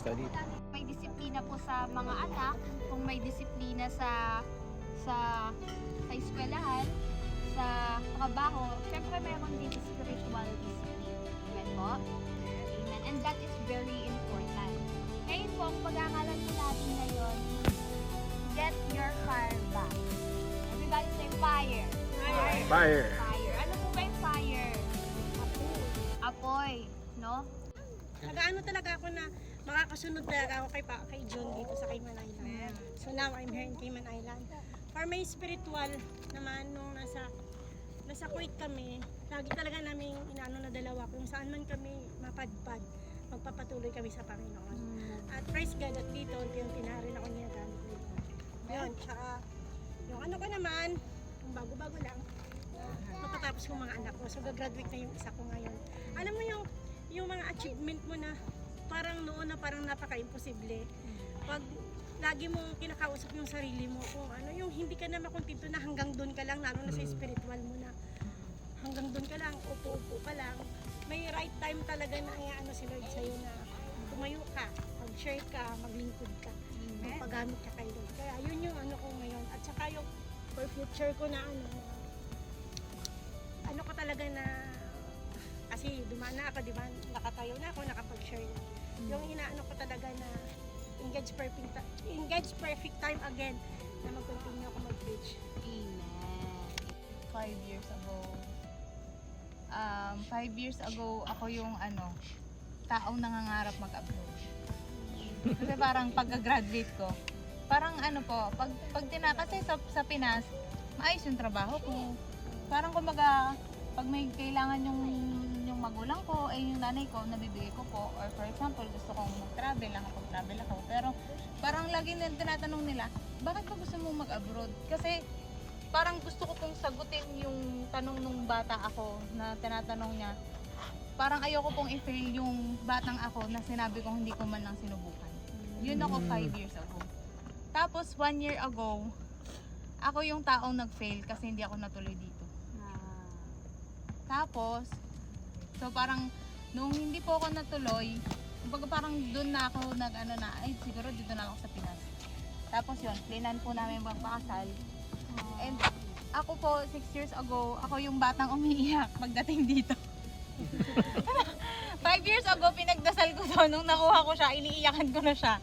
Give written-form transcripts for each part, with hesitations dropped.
Study. May disiplina po sa mga anak, kung may disiplina sa eskwelahan, sa trabaho, syempre mayroon din spiritual discipline. Amen po? Amen. And that is very important. Ngayon po, ang pag-aakalan po natin ngayon, get your fire back. Everybody say fire. Fire. Fire. Ano po ba yung fire? Apoy. No? Nag-ano talaga ako na makakasunod talaga ako kay John dito sa Cayman Island. So now I'm here in Cayman Island. For my spiritual naman, nung nasa Kuwait kami, lagi talaga namin inaano na dalawa kung saan man kami mapadpad, magpapatuloy kami sa Panginoon. At praise God at dito, unti-unti na rin ako niya gamit dito. Yun, tsaka yung ano ko naman, yung bago-bago lang, matatapos ko mga anak ko. So gagraduate na yung isa ko ngayon. Alam mo yung mga achievement mo na parang noon na parang napaka-imposible. Pag lagi mong kinakausap yung sarili mo kung ano, yung hindi ka na makontento na hanggang doon ka lang, lalo na sa spiritual mo na hanggang doon ka lang, upo-upo ka lang. May right time talaga na ano si Lord sa'yo na tumayo ka, mag-share ka, maglingkod ka, magpagamit ka kay Lord. Kaya yun yung ano ko ngayon. At saka yung for future ko na ano ko talaga na kasi dumaan na ako, di ba? Nakatayo na ako, nakapag-share na. Yung inaano ko talaga na engage perfect time again na mag-continue ako mag-preach. Amen. 5 years ago. 5 years ago, ako yung taong nangangarap mag-abroad. Kasi parang pagka-graduate ko, parang kasi sa Pinas, maayos yung trabaho ko. Parang kumbaga, pag may kailangan yung magulang ko, yung nanay ko, nabibigay ko po. Or for example, gusto kong mag-travel, nakapag-travel ako. Pero parang lagi na tinatanong nila, bakit ba gusto mong mag-abroad? Kasi parang gusto ko pong sagutin yung tanong nung bata ako na tinatanong niya. Parang ayoko pong i-fail yung batang ako na sinabi kong hindi ko man lang sinubukan. Yun ako 5 years ago. Tapos 1 year ago, ako yung taong nag-fail kasi hindi ako natuloy dito. Tapos, so parang nung hindi po ako natuloy, parang doon na ako siguro dito na ako sa Pinas. Tapos yun, plinan po namin magpakasal. And ako po, 6 years ago, ako yung batang umiiyak pagdating dito. 5 years ago, pinagdasal ko to, nung nakuha ko siya, iniiyakan ko na siya.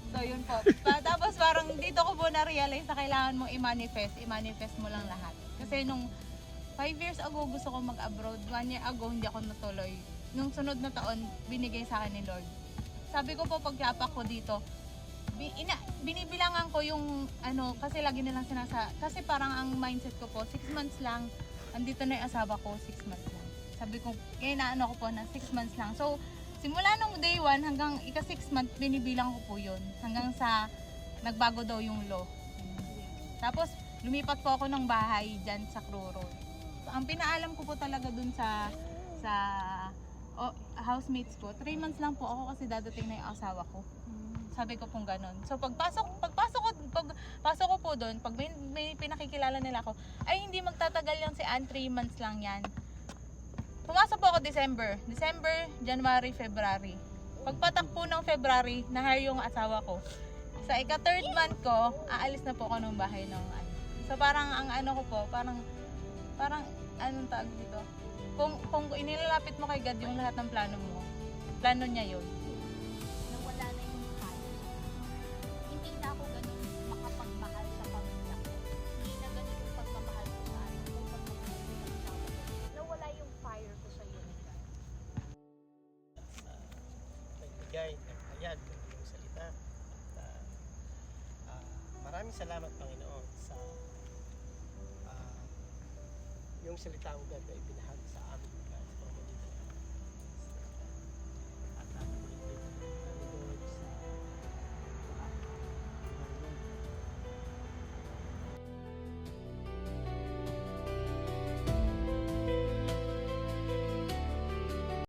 So yun po. Tapos parang dito ko po na-realize na kailangan mo i-manifest mo lang lahat. Kasi nung 5 years ago gusto ko mag-abroad, 1 year ago hindi ako natuloy. Nung sunod na taon, binigay sa akin ni Lord. Sabi ko po pagyapak ko dito, binibilangan ko yung kasi lagi nilang kasi parang ang mindset ko po, 6 months lang, andito na yung asawa ko, 6 months lang. Sabi ko, ko po na 6 months lang. So, simula nung day 1 hanggang ika-6 month, binibilang ko po yun. Hanggang sa nagbago daw yung law. Tapos, lumipat po ako ng bahay dyan sa Crew Road. Ang pinaalam ko po talaga dun sa housemates ko, 3 months lang po ako kasi dadating na yung asawa ko. Sabi ko pong ganun. So pagpasok ko po doon, pag may pinakikilala nila ako, ay hindi magtatagal yan si Ann, 3 months lang yan. Pumasok po ako December, January, February. Pagpatak po ng February, na-hire yung asawa ko. Sa ika-3rd month ko, aalis na po ako ng bahay ng So parang ang ko po, parang anong tawag dito? Kung inilalapit mo kay God yung lahat ng plano mo, plano niya yun. Nawala na yung kaya. Hindi na ako ganun makapagmahal sa pamilya ko. salamat Panginoon sa yung salitang God na ibinahagi sa